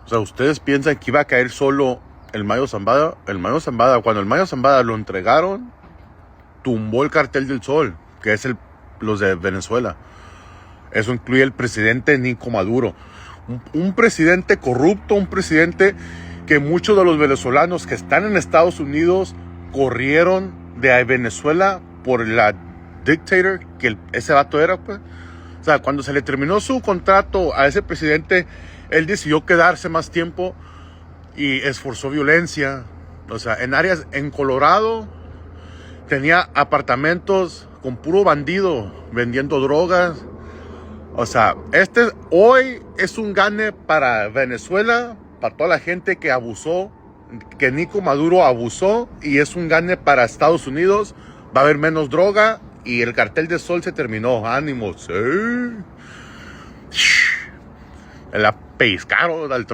O sea, ¿ustedes piensan que iba a caer solo el Mayo Zambada? El Mayo Zambada, cuando el Mayo Zambada lo entregaron, tumbó el Cartel del Sol, que es los de Venezuela. Eso incluye el presidente Nico Maduro. Un presidente corrupto, un presidente que muchos de los venezolanos que están en Estados Unidos corrieron de Venezuela por la dictator que ese vato era, pues. O sea, cuando se le terminó su contrato a ese presidente, él decidió quedarse más tiempo y esforzó violencia. O sea, en Colorado tenía apartamentos con puro bandido vendiendo drogas. O sea, hoy es un gane para Venezuela, para toda la gente que abusó, que Nico Maduro abusó, y es un gane para Estados Unidos. Va a haber menos droga y el Cartel del Sol se terminó. ¡Ánimo! Sí. La pescaron al